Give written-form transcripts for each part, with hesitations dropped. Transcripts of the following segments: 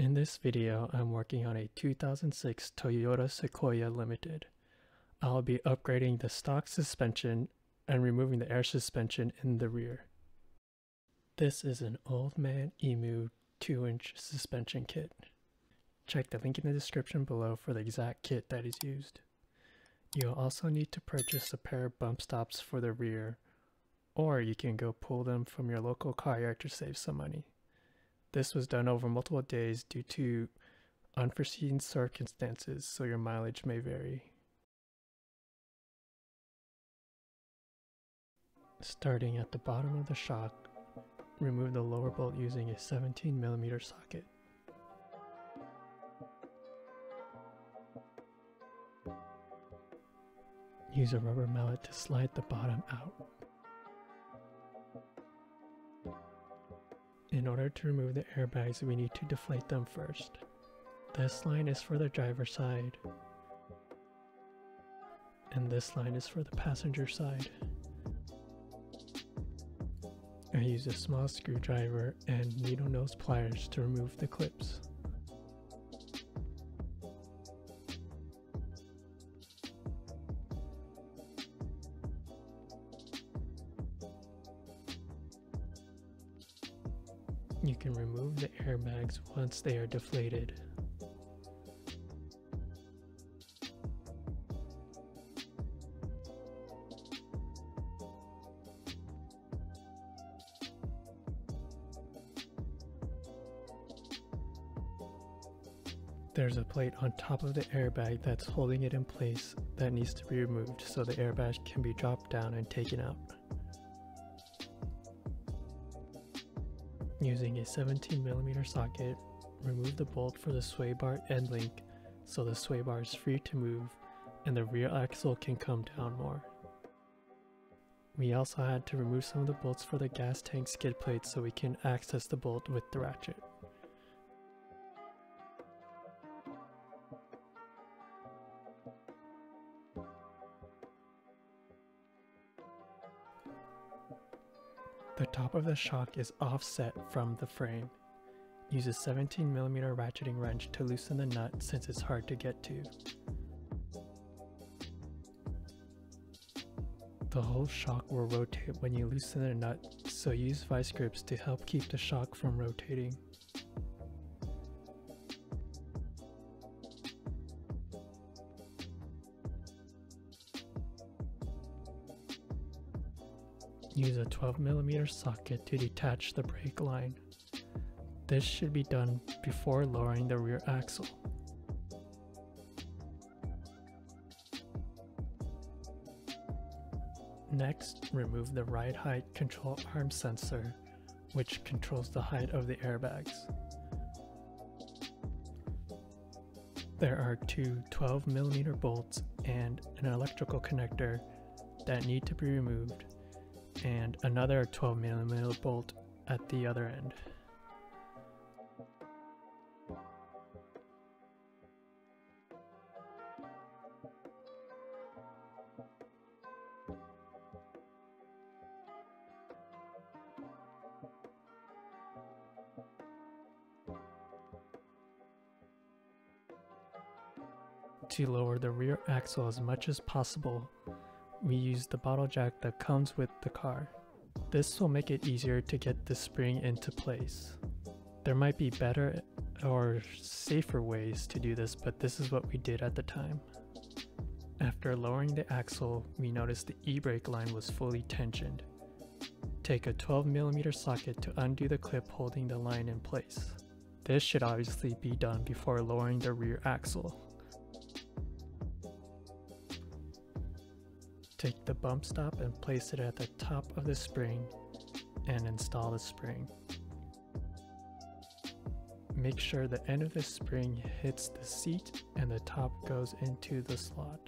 In this video, I'm working on a 2006 Toyota Sequoia Limited. I'll be upgrading the stock suspension and removing the air suspension in the rear. This is an old MAN EMU 2-inch suspension kit. Check the link in the description below for the exact kit that is used. You'll also need to purchase a pair of bump stops for the rear, or you can go pull them from your local car yard to save some money. This was done over multiple days due to unforeseen circumstances, so your mileage may vary. Starting at the bottom of the shock, remove the lower bolt using a 17mm socket. Use a rubber mallet to slide the bottom out. In order to remove the airbags, we need to deflate them first. This line is for the driver's side, and this line is for the passenger side. I use a small screwdriver and needle nose pliers to remove the clips. You can remove the airbags once they are deflated. There's a plate on top of the airbag that's holding it in place that needs to be removed so the airbag can be dropped down and taken out. Using a 17mm socket, remove the bolt for the sway bar end link so the sway bar is free to move and the rear axle can come down more. We also had to remove some of the bolts for the gas tank skid plate so we can access the bolt with the ratchet. The top of the shock is offset from the frame. Use a 17mm ratcheting wrench to loosen the nut since it's hard to get to. The whole shock will rotate when you loosen the nut, so use vice grips to help keep the shock from rotating. Use a 12mm socket to detach the brake line. This should be done before lowering the rear axle. Next, remove the ride height control arm sensor, which controls the height of the airbags. There are two 12mm bolts and an electrical connector that need to be removed, and another 12mm bolt at the other end. To lower the rear axle as much as possible, we use the bottle jack that comes with the car. This will make it easier to get the spring into place. There might be better or safer ways to do this, but this is what we did at the time. After lowering the axle, we noticed the e-brake line was fully tensioned. Take a 12mm socket to undo the clip holding the line in place. This should obviously be done before lowering the rear axle. Take the bump stop and place it at the top of the spring and install the spring. Make sure the end of the spring hits the seat and the top goes into the slot.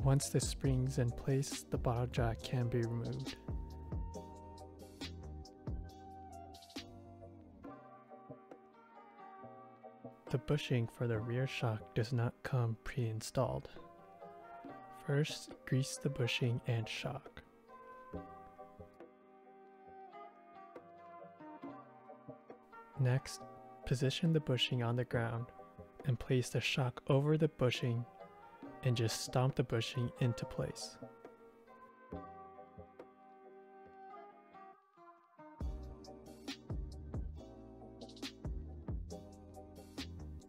Once the spring's in place, the bottle jack can be removed. The bushing for the rear shock does not come pre-installed. First, grease the bushing and shock. Next, position the bushing on the ground and place the shock over the bushing and just stomp the bushing into place.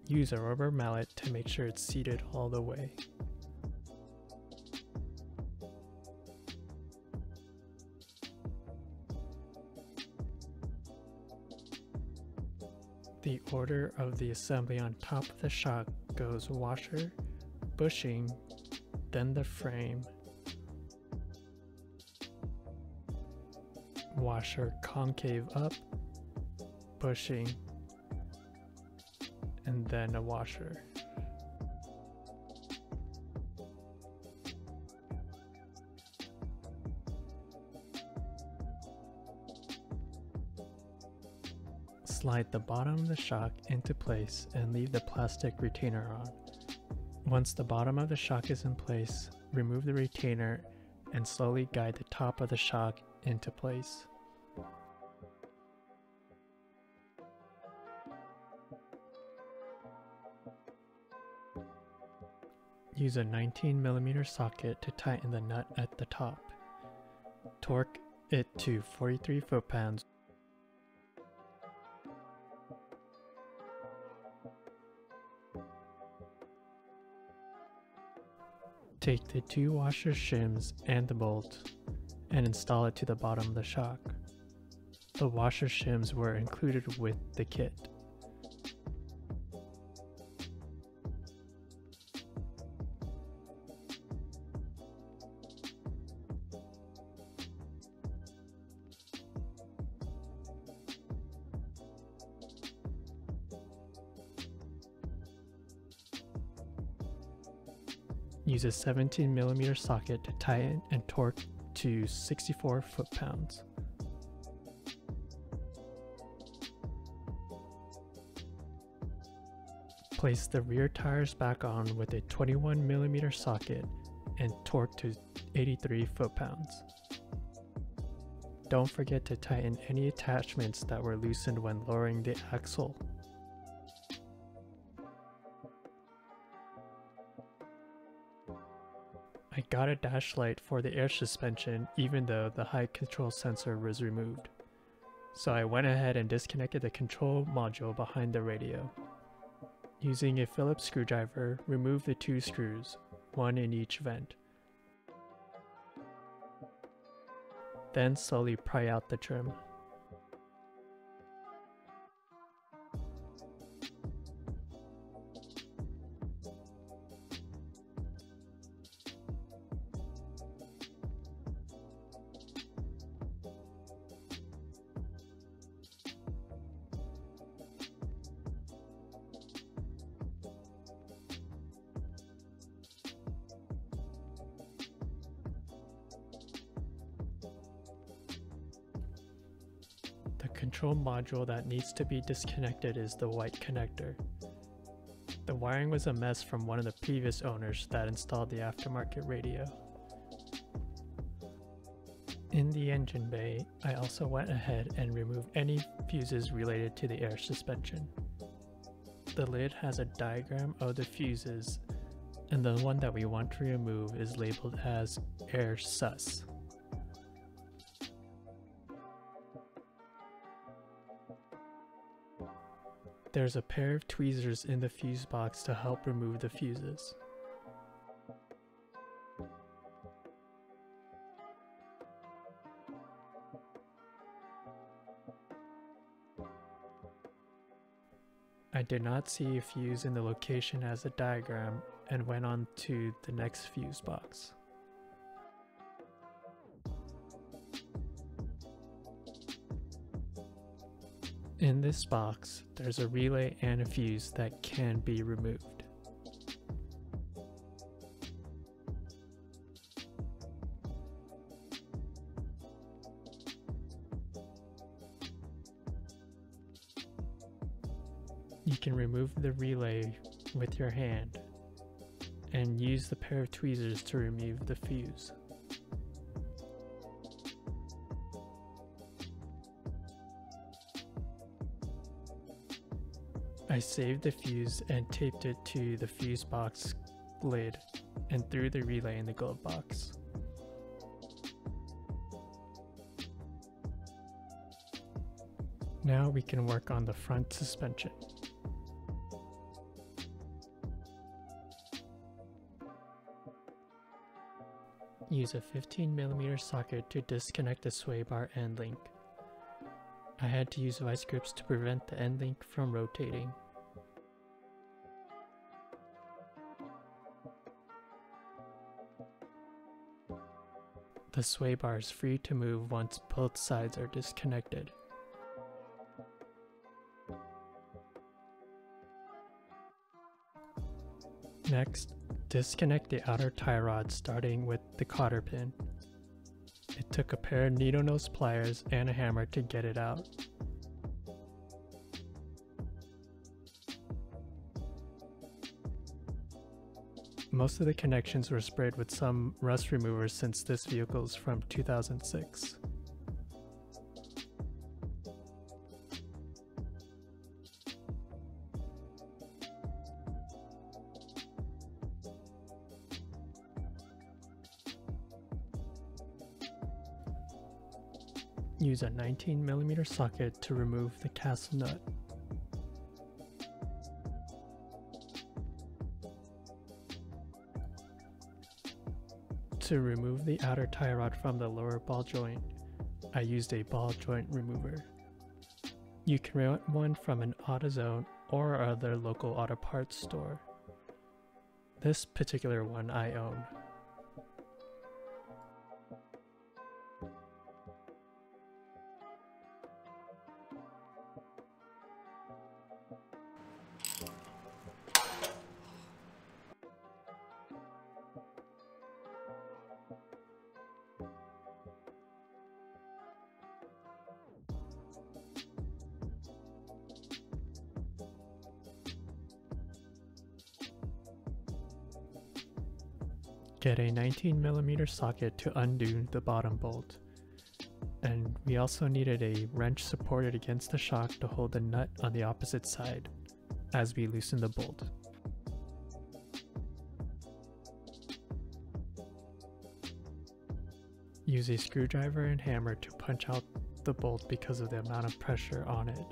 Use a rubber mallet to make sure it's seated all the way. The order of the assembly on top of the shock goes washer, bushing, then the frame, washer concave up, bushing, and then a washer. Slide the bottom of the shock into place and leave the plastic retainer on. Once the bottom of the shock is in place, remove the retainer and slowly guide the top of the shock into place. Use a 19mm socket to tighten the nut at the top. Torque it to 43 foot-pounds. Take the two washer shims and the bolt and install it to the bottom of the shock. The washer shims were included with the kit. Use a 17mm socket to tighten and torque to 64 foot-pounds. Place the rear tires back on with a 21mm socket and torque to 83 foot-pounds. Don't forget to tighten any attachments that were loosened when lowering the axle. I got a dash light for the air suspension even though the height control sensor was removed. So I went ahead and disconnected the control module behind the radio. Using a Phillips screwdriver, remove the two screws, one in each vent. Then slowly pry out the trim. The control module that needs to be disconnected is the white connector. The wiring was a mess from one of the previous owners that installed the aftermarket radio. In the engine bay, I also went ahead and removed any fuses related to the air suspension. The lid has a diagram of the fuses, and the one that we want to remove is labeled as air sus. There's a pair of tweezers in the fuse box to help remove the fuses. I did not see a fuse in the location as a diagram and went on to the next fuse box. In this box, there's a relay and a fuse that can be removed. You can remove the relay with your hand, and use the pair of tweezers to remove the fuse. I saved the fuse and taped it to the fuse box lid and threw the relay in the glove box. Now we can work on the front suspension. Use a 15mm socket to disconnect the sway bar end link. I had to use vice grips to prevent the end link from rotating. The sway bar is free to move once both sides are disconnected. Next, disconnect the outer tie rod starting with the cotter pin. It took a pair of needle nose pliers and a hammer to get it out. Most of the connections were sprayed with some rust remover since this vehicle is from 2006. Use a 19mm socket to remove the castle nut. To remove the outer tie rod from the lower ball joint, I used a ball joint remover. You can rent one from an AutoZone or other local auto parts store. This particular one I own. Get a 19mm socket to undo the bottom bolt. And we also needed a wrench supported against the shock to hold the nut on the opposite side as we loosen the bolt. Use a screwdriver and hammer to punch out the bolt because of the amount of pressure on it.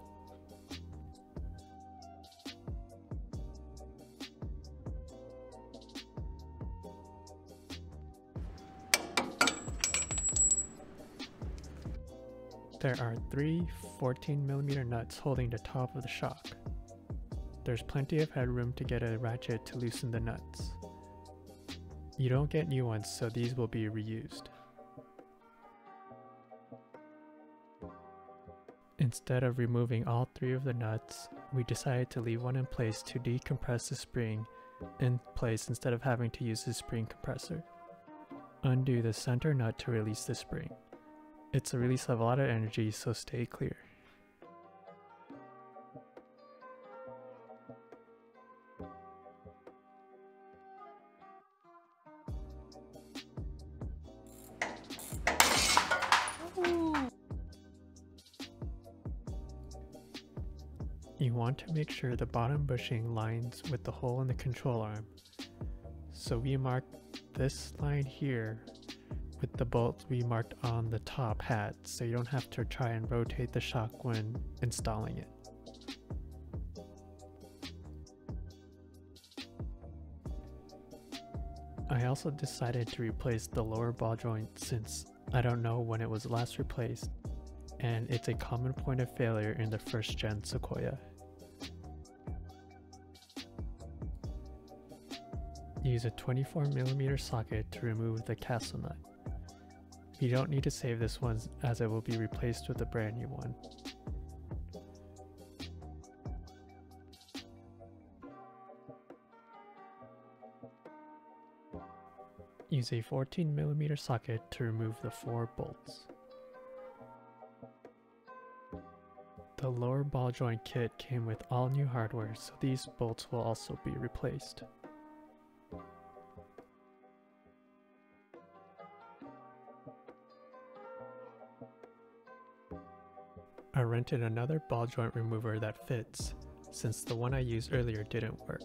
There are three 14mm nuts holding the top of the shock. There's plenty of headroom to get a ratchet to loosen the nuts. You don't get new ones, so these will be reused. Instead of removing all three of the nuts, we decided to leave one in place to decompress the spring in place instead of having to use the spring compressor. Undo the center nut to release the spring. It's a release of a lot of energy, so stay clear. You want to make sure the bottom bushing lines with the hole in the control arm. So we marked this line here with the bolts we marked on the top hat, so you don't have to try and rotate the shock when installing it. I also decided to replace the lower ball joint since I don't know when it was last replaced, and it's a common point of failure in the 1stGen Sequoia. Use a 24mm socket to remove the castle nut. You don't need to save this one as it will be replaced with a brand new one. Use a 14mm socket to remove the 4 bolts. The lower ball joint kit came with all new hardware, so these bolts will also be replaced. I rented another ball joint remover that fits, since the one I used earlier didn't work.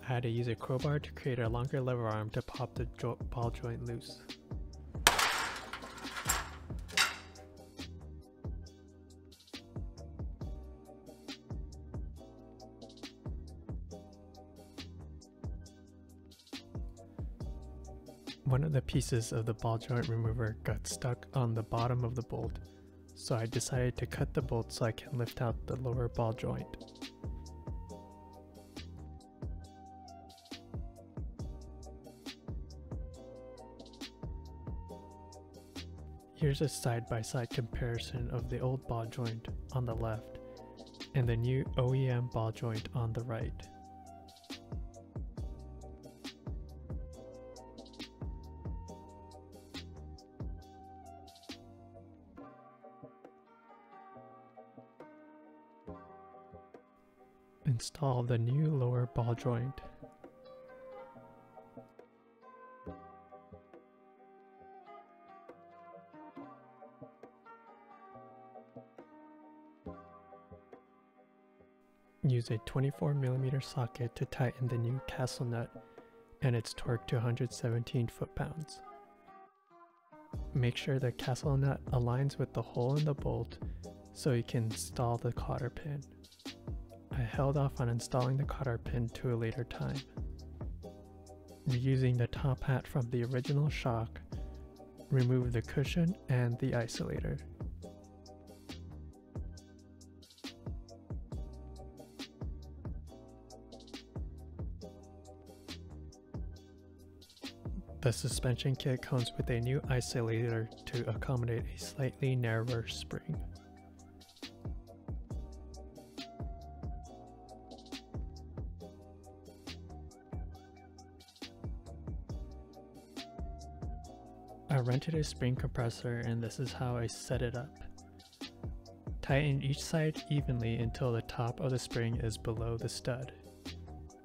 I had to use a crowbar to create a longer lever arm to pop the ball joint loose. One of the pieces of the ball joint remover got stuck on the bottom of the bolt, so I decided to cut the bolt so I can lift out the lower ball joint. Here's a side-by-side comparison of the old ball joint on the left and the new OEM ball joint on the right. Install the new lower ball joint. Use a 24mm socket to tighten the new castle nut and its torque to 117 foot-pounds. Make sure the castle nut aligns with the hole in the bolt so you can install the cotter pin. I held off on installing the cotter pin to a later time. Reusing the top hat from the original shock, remove the cushion and the isolator. The suspension kit comes with a new isolator to accommodate a slightly narrower spring. I rented a spring compressor and this is how I set it up. Tighten each side evenly until the top of the spring is below the stud.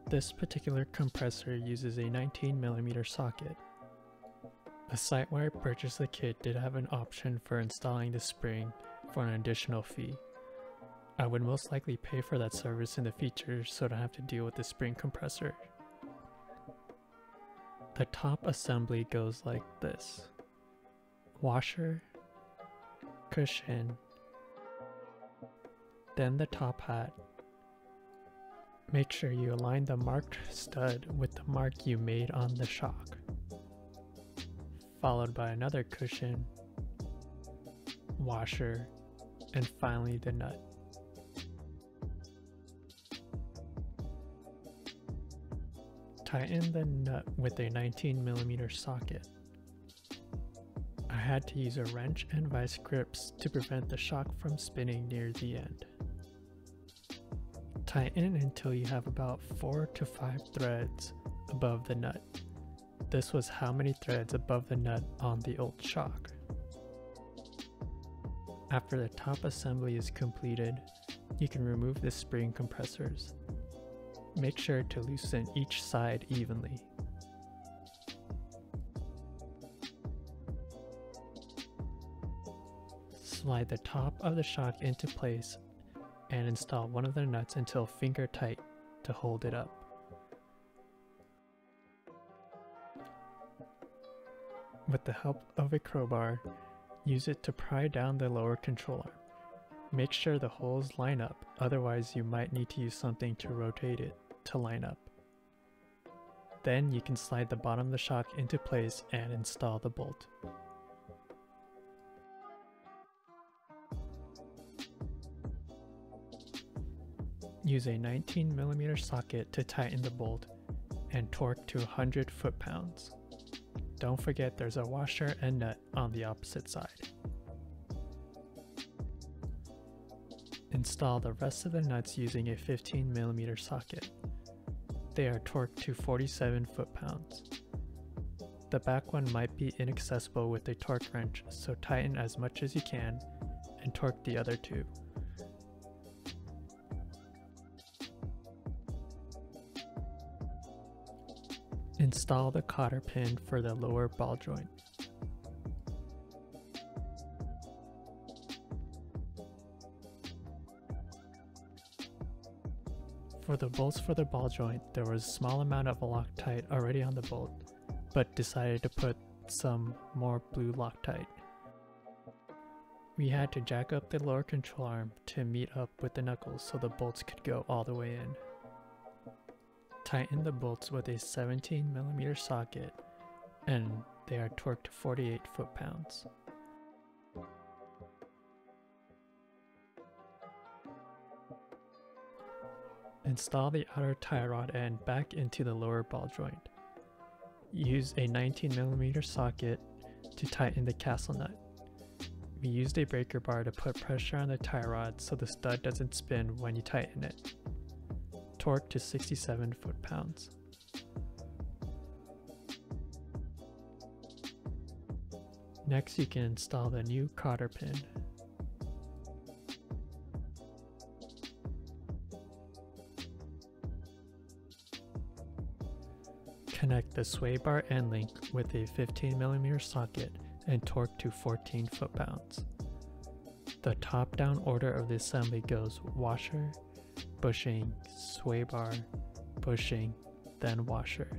This particular compressor uses a 19mm socket. The site where I purchased the kit did have an option for installing the spring for an additional fee. I would most likely pay for that service in the future so I don't have to deal with the spring compressor. The top assembly goes like this: washer, cushion, then the top hat. Make sure you align the marked stud with the mark you made on the shock, followed by another cushion, washer, and finally the nut. Tighten the nut with a 19mm socket. I had to use a wrench and vice grips to prevent the shock from spinning near the end. Tighten until you have about 4 to 5 threads above the nut. This was how many threads above the nut on the old shock. After the top assembly is completed, you can remove the spring compressors. Make sure to loosen each side evenly. Slide the top of the shock into place and install one of the nuts until finger tight to hold it up. With the help of a crowbar, use it to pry down the lower control arm. Make sure the holes line up, otherwise you might need to use something to rotate it to line up. Then you can slide the bottom of the shock into place and install the bolt. Use a 19mm socket to tighten the bolt and torque to 100 foot-pounds. Don't forget there's a washer and nut on the opposite side. Install the rest of the nuts using a 15mm socket. They are torqued to 47 foot-pounds. The back one might be inaccessible with a torque wrench, so tighten as much as you can and torque the other two. Install the cotter pin for the lower ball joint. For the bolts for the ball joint, there was a small amount of Loctite already on the bolt, but decided to put some more blue Loctite. We had to jack up the lower control arm to meet up with the knuckles so the bolts could go all the way in. Tighten the bolts with a 17mm socket, and they are torqued to 48 foot-pounds. Install the outer tie rod end back into the lower ball joint. Use a 19mm socket to tighten the castle nut. We used a breaker bar to put pressure on the tie rod so the stud doesn't spin when you tighten it. Torque to 67 foot-pounds. Next, you can install the new cotter pin. Connect the sway bar end link with a 15mm socket and torque to 14 foot-pounds. The top-down order of the assembly goes washer, bushing, sway bar, bushing, then washer.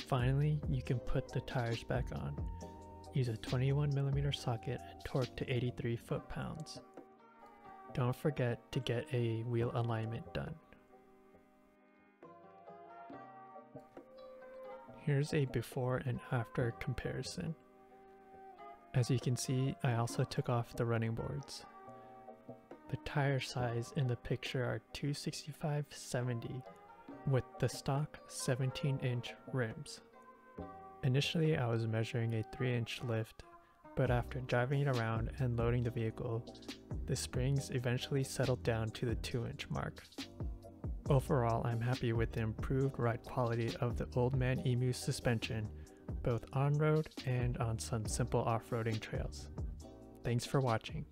Finally, you can put the tires back on. Use a 21mm socket and torque to 83 foot-pounds. Don't forget to get a wheel alignment done. Here's a before and after comparison. As you can see, I also took off the running boards. The tire size in the picture are 265/70 with the stock 17-inch rims. Initially, I was measuring a 3-inch lift, but after driving it around and loading the vehicle, the springs eventually settled down to the 2-inch mark. Overall, I'm happy with the improved ride quality of the old MAN EMU suspension, both on-road and on some simple off-roading trails. Thanks for watching.